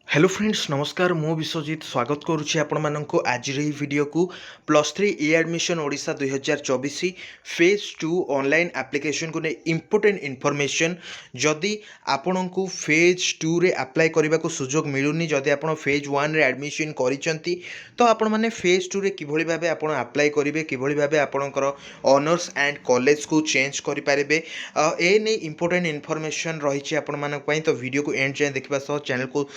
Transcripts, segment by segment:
Hello friends नमस्कार मु विश्वजीत स्वागत करुच्ची आपण मानक आज भिडियो को +3 e admission Odisha 2024 phase 2 online application को इम्पोर्टेंट इनफॉरमेशन जदि आपण को फेज 2 रे अप्लाई करने को सुजोग मिलूनी जदि आप फेज 1 रे एडमिशन करिसेंती तो आपण माने फेज 2 रे किभली भाबे आपण अप्लाई करिवे किभली भाबे आपणकर ऑनर्स एंड कॉलेज को चेंज करि पारिबे ए नै इम्पोर्टेंट इनफॉरमेशन रही आपण मानक पई तो वीडियो को एंड जाय देखबा सह चैनल को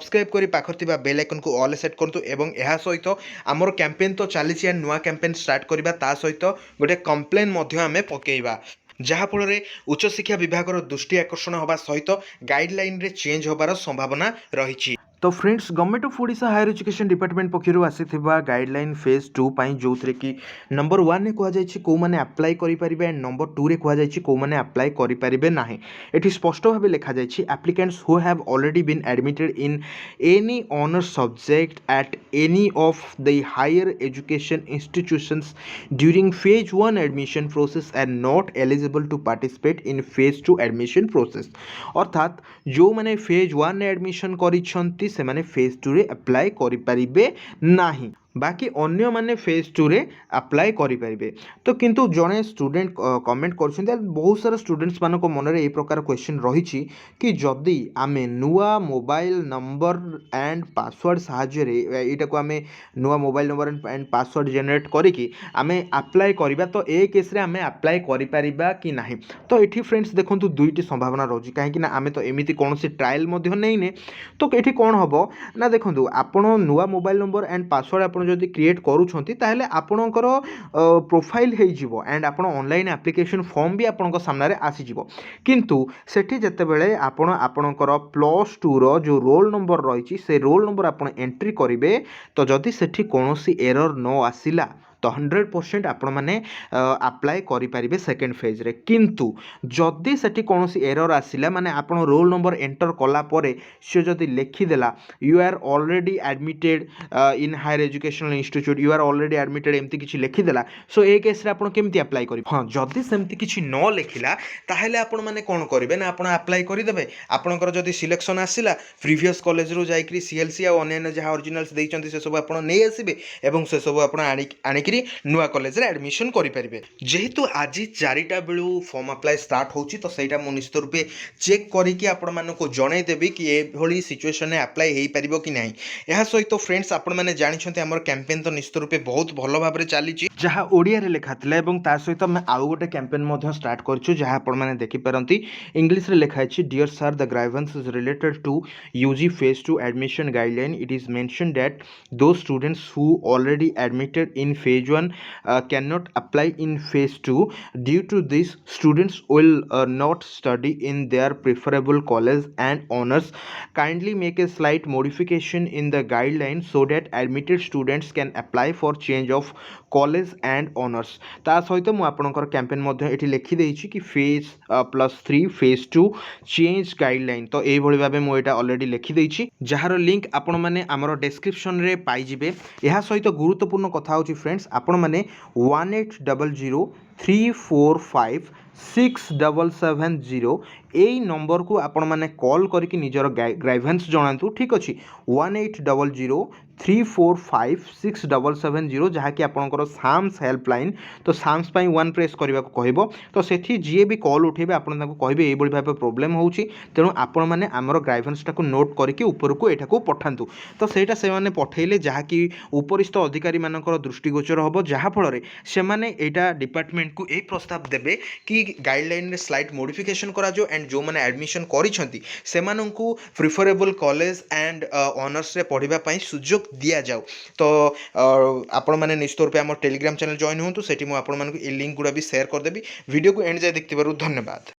सब्सक्राइब करी पाखर थिबा बेल आइकन को ऑल सेट करतु एवं यह सहित आमर कैंपेन तो चली एंड नुआ कैंपेन स्टार्ट करबा ता सहित गोटे कंप्लेन मध्य आमे पकेइबा जहाँफल उच्च शिक्षा विभाग दृष्टि आकर्षण होगा सहित गाइडलाइन रे चेंज होबार संभावना रही। तो friends government of Odisha higher education department पक्षर आसीथिबा गाइडलाइन फेज 2 पाई जो कि नंबर 1 ने कह जायछि को माने अप्लाई करि परिबे एंड नंबर 2 रे कह जायछि को माने अप्लाई करि परिबे नाही। एठी स्पष्ट भाबे लिखा जायछि applicants who have already been admitted in any honour subject at any of the higher education institutions during phase 1 admission process are not eligible to participate in phase 2 admission process. अर्थात जो माने फेज 1 ने admission करिसंती से माने phase 2 रे apply करि परिबे नाही बाकी अन्य माने फेज 2 रे अप्लाई करि परिबे। तो किंतु जने स्टूडेंट कमेंट करछन्ते बहुत सारा स्टूडेंट्स मानको मन रे ए प्रकार क्वेश्चन रहिछि कि जदि आमे नुआ मोबाइल नंबर एंड पासवर्ड साहाय्य रे एटा को आमे नुआ mobile number and password generate करी कि आमे अप्लाई करिबा तो ए केस रे आमे अप्लाई करि परिबा कि नाही। तो एठी फ्रेंड्स देखंतु दुईटी संभावना रही काहे कि ना आमे तो एमिति कोनोसी ट्रायल मध्ये नैने तो एठी कोन हबो ना देखंतु आपण नुआ मोबाइल नंबर एंड पासवर्ड आपण जदि क्रिएट करूछंती ताहेले आपणकर प्रोफाइल हे जिवो एंड आपण ऑनलाइन एप्लिकेशन फॉर्म भी आपणक सामने रे आसी जिवो किंतु सेठी जते बेले आपण आपणकर +2 रो जो रोल नंबर रहिछि से रोल नंबर आपण एंट्री करिवे तो जदि सेठी कोनोसी एरर न आसिला तो 100% आपण माने अप्लाई करि परिबे सेकेंड फेज रे किंतु जदि सेठी कोनोसी एरर आसिला माने आपण रोल नंबर एंटर कला परे से जदि लिखि देला you are already admitted in higher educational institute you are already admitted एमती किछि लिखि देला सो ए केस रे आपण केमती अप्लाई करि हां जदि सेमती किछि न लिखिला ताहेले आपण माने कोन करिवे ना आपण अप्लाई करि देबे आपणकर जदि सिलेक्शन आसिला प्रीवियस कॉलेज रो जाईकरी सीएलसी आ अन्य जहा ओरिजिनल्स दैचंती से सब आपण नै आसीबे एवं से सब आपण आनी नुआ कॉलेज रे एडमिशन करि परिबे। जेहेतु आज 4टा बेलू फॉर्म अप्लाई स्टार्ट होची तो सेटा मु निश्चित रूपे चेक करी कि आपण मानको जणाई देबी कि ए भली सिचुएशन में अप्लाई हेई परिबो कि नाही। एहा सहित फ्रेंड्स आपण माने जानि छथि हमर कैंपेन तो निश्चित रूपे बहुत भलो भाबरे चाली छि जहा ओडिया रे लेखा थिला एवं ता सहित मैं आउ गोटे कैंपेन मध्ये स्टार्ट करछु जहा आपण माने देखि परंती इंग्लिश रे लेखा छि dear sir the grievance is related to UG phase 2 admission guideline it is mention that those students who already admitted in phase 1 cannot apply in phase 2 due to this students will not study in their preferable college and honors kindly make a slight modification in the guidelines so that admitted students can apply for change of college and honors ता सहित मु आपनकर campaign मध्ये एठी लिखि देछि कि phase +3 phase 2 change guideline तो एई भली भाबे मु एटा ऑलरेडी लिखि देछि जहार लिंक आपण माने हमरो डिस्क्रिप्शन रे पाई जिवे। एहा सहित गुरुत्वपूर्ण कथा होछि फ्रेंड्स आपण माने 1800345677 एई नंबर को आपण माने कॉल करके निजर ग्राइवेंस जणांतु ठीक अछि 1800345677 जहा कि आपनकर साम्स हेल्पलाइन तो साम्स पई 1 प्रेस करबा को कहबो तो सेठी जे भी कॉल उठेबे आपण ताको कहबे एई बळी भाबे प्रॉब्लम होउची तेनु आपण माने हमर ग्राइवेंस टाको नोट करके ऊपर को एठाको पठांतु तो सेटा से माने पठेले जहा कि उपरिस्थ अधिकारी मानकर दृष्टिगोचर होबो जहा फल रे से माने एटा डिपार्टमेंट को ए प्रस्ताव देबे कि गाइडलाइन रे स्लाइट मॉडिफिकेशन करा जो एंड जो माने एडमिशन करिसंती से माननकु प्रिफरेबल कॉलेज एंड ऑनर्स रे पढिबा पई सुजोग दिया जाऊ। तो आपण माने निश्चित रूपे हमर टेलीग्राम चैनल जॉइन होंतु सेठी मु आपण मानकु ए लिंक गुडा भी शेयर कर देबी। वीडियो को एंड जाय देखतिबारु धन्यवाद।